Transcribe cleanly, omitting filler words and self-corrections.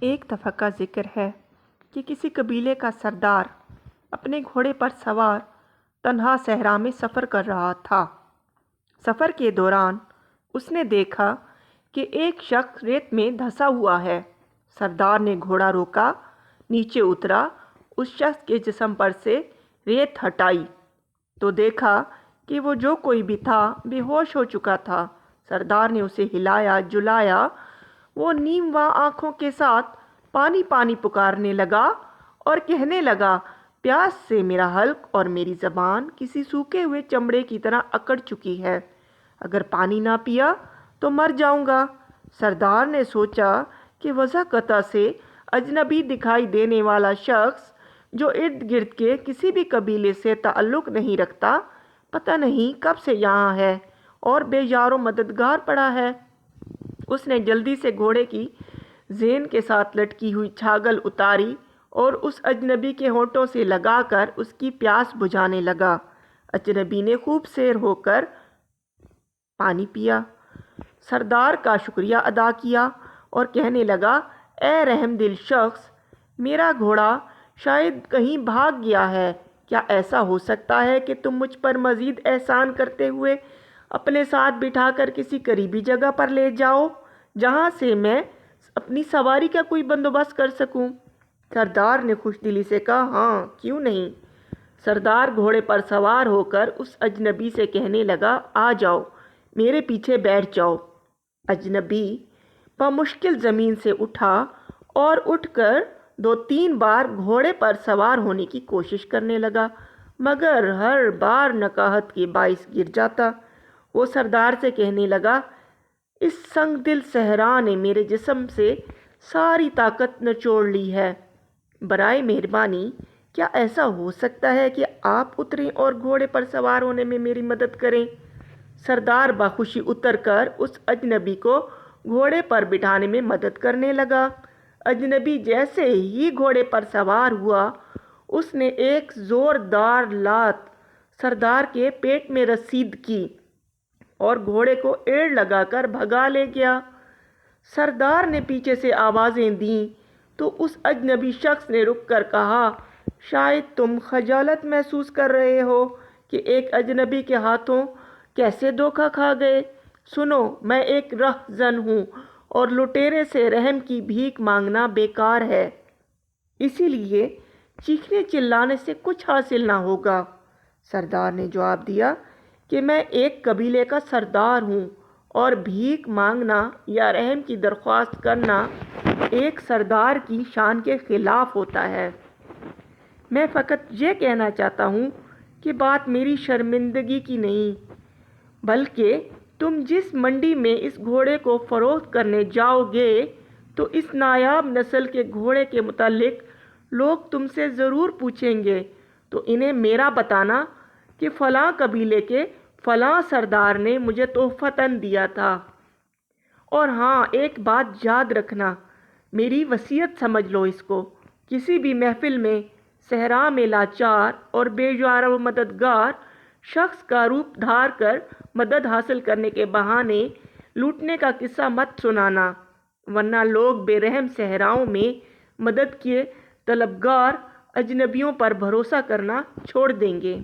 ایک دفعہ کا ذکر ہے کہ کسی قبیلے کا سردار اپنے گھوڑے پر سوار تنہا صحرا میں سفر کر رہا تھا۔ سفر کے دوران اس نے دیکھا کہ ایک شخص ریت میں دھنسا ہوا ہے۔ سردار نے گھوڑا روکا، نیچے اترا، اس شخص کے جسم پر سے ریت ہٹائی تو دیکھا کہ وہ جو کوئی بھی تھا بے ہوش ہو چکا تھا۔ سردار نے اسے ہلایا جلایا، وہ نیم واں آنکھوں کے ساتھ پانی پانی پکارنے لگا اور کہنے لگا، پیاس سے میرا حلق اور میری زبان کسی سوکھے ہوئے چمڑے کی طرح اکڑ چکی ہے، اگر پانی نہ پیا تو مر جاؤں گا۔ سردار نے سوچا کہ وضاحت سے اجنبی دکھائی دینے والا شخص جو ارد گرد کے کسی بھی قبیلے سے تعلق نہیں رکھتا، پتہ نہیں کب سے یہاں ہے اور بے یار و مددگار پڑا ہے۔ اس نے جلدی سے گھوڑے کی زین کے ساتھ لٹکی ہوئی چھاگل اتاری اور اس اجنبی کے ہونٹوں سے لگا کر اس کی پیاس بجھانے لگا۔ اجنبی نے خوب سیر ہو کر پانی پیا، سردار کا شکریہ ادا کیا اور کہنے لگا، اے رحم دل شخص، میرا گھوڑا شاید کہیں بھاگ گیا ہے، کیا ایسا ہو سکتا ہے کہ تم مجھ پر مزید احسان کرتے ہوئے اپنے ساتھ بٹھا کر کسی قریبی جگہ پر لے جاؤ جہاں سے میں اپنی سواری کا کوئی بندوبست کر سکوں؟ سردار نے خوش دلی سے کہا، ہاں کیوں نہیں۔ سردار گھوڑے پر سوار ہو کر اس اجنبی سے کہنے لگا، آ جاؤ، میرے پیچھے بیٹھ جاؤ۔ اجنبی بمشکل زمین سے اٹھا اور اٹھ کر 2-3 بار گھوڑے پر سوار ہونے کی کوشش کرنے لگا، مگر ہر بار نکاہت کے باعث گر جاتا۔ وہ سردار سے کہنے لگا، اس سنگ دل صحرا نے میرے جسم سے ساری طاقت نچوڑ لی ہے، برائے مہربانی کیا ایسا ہو سکتا ہے کہ آپ اتریں اور گھوڑے پر سوار ہونے میں میری مدد کریں؟ سردار بخوشی اتر کر اس اجنبی کو گھوڑے پر بٹھانے میں مدد کرنے لگا۔ اجنبی جیسے ہی گھوڑے پر سوار ہوا، اس نے ایک زوردار لات سردار کے پیٹ میں رسید کی اور گھوڑے کو ایڑ لگا کر بھگا لے گیا۔ سردار نے پیچھے سے آوازیں دیں تو اس اجنبی شخص نے رک کر کہا، شاید تم خجالت محسوس کر رہے ہو کہ ایک اجنبی کے ہاتھوں کیسے دھوکہ کھا گئے۔ سنو، میں ایک رہزن ہوں اور لٹیرے سے رحم کی بھیک مانگنا بیکار ہے، اسی لیے چیخنے چلانے سے کچھ حاصل نہ ہوگا۔ سردار نے جواب دیا کہ میں ایک قبیلے کا سردار ہوں اور بھیک مانگنا یا رحم کی درخواست کرنا ایک سردار کی شان کے خلاف ہوتا ہے۔ میں فقط یہ کہنا چاہتا ہوں کہ بات میری شرمندگی کی نہیں، بلکہ تم جس منڈی میں اس گھوڑے کو فروخت کرنے جاؤ گے تو اس نایاب نسل کے گھوڑے کے متعلق لوگ تم سے ضرور پوچھیں گے، تو انہیں میرا بتانا کہ فلاں قبیلے کے فلاں سردار نے مجھے تحفتاً دیا تھا۔ اور ہاں، ایک بات یاد رکھنا، میری وصیت سمجھ لو اس کو، کسی بھی محفل میں صحرا میں لاچار اور بے یار و مددگار شخص کا روپ دھار کر مدد حاصل کرنے کے بہانے لوٹنے کا قصہ مت سنانا، ورنہ لوگ بے رحم صحراؤں میں مدد کے طلبگار اجنبیوں پر بھروسہ کرنا چھوڑ دیں گے۔